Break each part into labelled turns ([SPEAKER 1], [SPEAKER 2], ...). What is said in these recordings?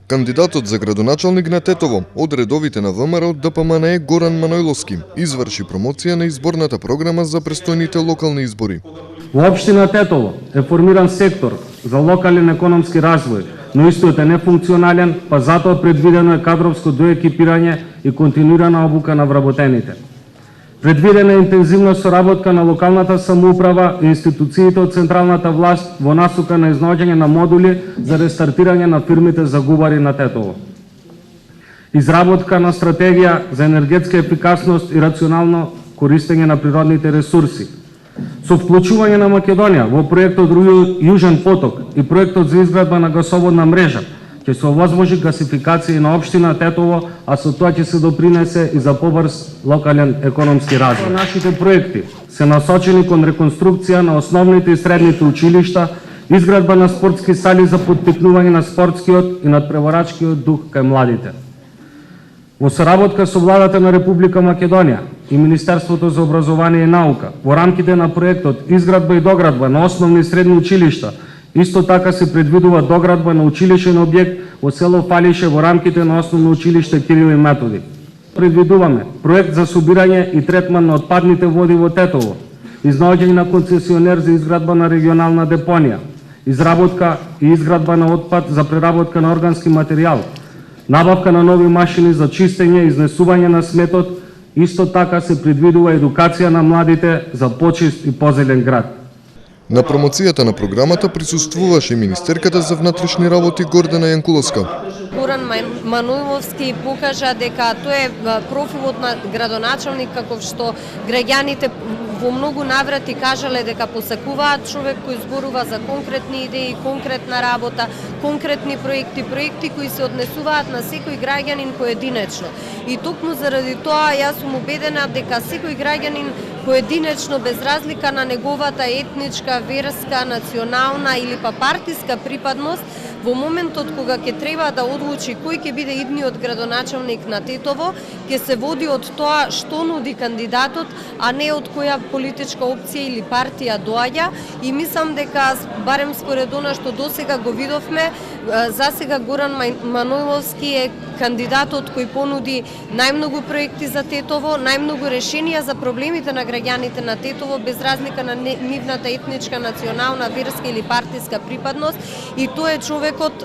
[SPEAKER 1] Кандидатот за градоначалник на Тетово од редовите на ВМРО ДПМНЕ Горан Манојловски изврши промоција на изборната програма за престојните локални избори.
[SPEAKER 2] Во општина Тетово е формиран сектор за локален економски развој, но истиот е нефункционален, па затоа предвидено е кадровско доекипирање и континуирана обука на вработените. Предвидена е интензивна соработка на локалната самоуправа и институциите од централната власт во насока на изнаоѓање на модули за рестартирање на фирмите загубари на Тетово. Изработка на стратегија за енергетска ефикасност и рационално користење на природните ресурси. Со вклучување на Македонија во проектот Јужен поток и проектот за изградба на гасоводна мрежа ќе се овозможи гасификација на општина Тетово, а со тоа ќе се допринесе и за побрз локален економски развој. Нашите проекти се насочени кон реконструкција на основните и средните училишта, изградба на спортски сали за поттикнување на спортскиот и надпреварачкиот дух кај младите. Во соработка со владата на Република Македонија и Министерството за образование и наука, во рамките на проектот изградба и доградба на основни и средни училишта, исто така се предвидува доградба на училишен објект во село Фалише во рамките на основно училиште Кирил и Методи. Предвидуваме проект за собирање и третман на отпадните води во Тетово, изнаоѓање на концесионер за изградба на регионална депонија, изработка и изградба на отпад за преработка на органски материјал, набавка на нови машини за чистење и изнесување на сметот, исто така се предвидува едукација на младите за почист и позелен град.
[SPEAKER 1] На промоцијата на програмата присуствуваше министерката за внатрешни работи Гордана Јанкуловска.
[SPEAKER 3] Горан Манојловски покажа дека тој е профилот на градоначалник каков што граѓаните во многу наврати кажале дека посакуваат човек кој зборува за конкретни идеи, конкретна работа, конкретни проекти кои се однесуваат на секој граѓанин поединечно. И токму заради тоа јас сум убедена дека секој граѓанин поединечно без разлика на неговата етничка, верска, национална или па партиска припадност, во моментот кога ќе треба да одлучи кој ќе биде идниот градоначалник на Тетово, ќе се води од тоа што нуди кандидатот, а не од која политичка опција или партија доаѓа. И мислам дека, барем според она што досега го видовме, за сега Горан Манојловски е кандидатот кој понуди најмногу проекти за Тетово, најмногу решенија за проблемите на граѓаните на Тетово, без разлика на нивната етничка, национална, верска или партиска припадност. И тој е човекот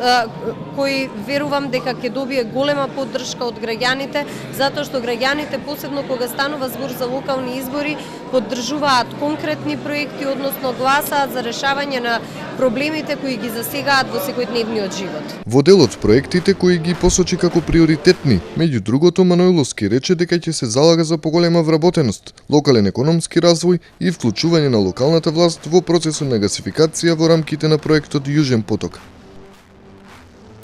[SPEAKER 3] кој верувам дека ќе добие голема поддршка од граѓаните, затоа што граѓаните, посебно кога станува збор за локални избори, поддржуваат конкретни проекти, односно гласаат за решавање на проблемите кои ги засегаат во секојдневниот живот.
[SPEAKER 1] Во дел од проектите кои ги посочи како приоритетни, меѓу другото Манојловски рече дека ќе се залага за поголема вработеност, локален економски развој и вклучување на локалната власт во процесот на гасификација во рамките на проектот Јужен поток.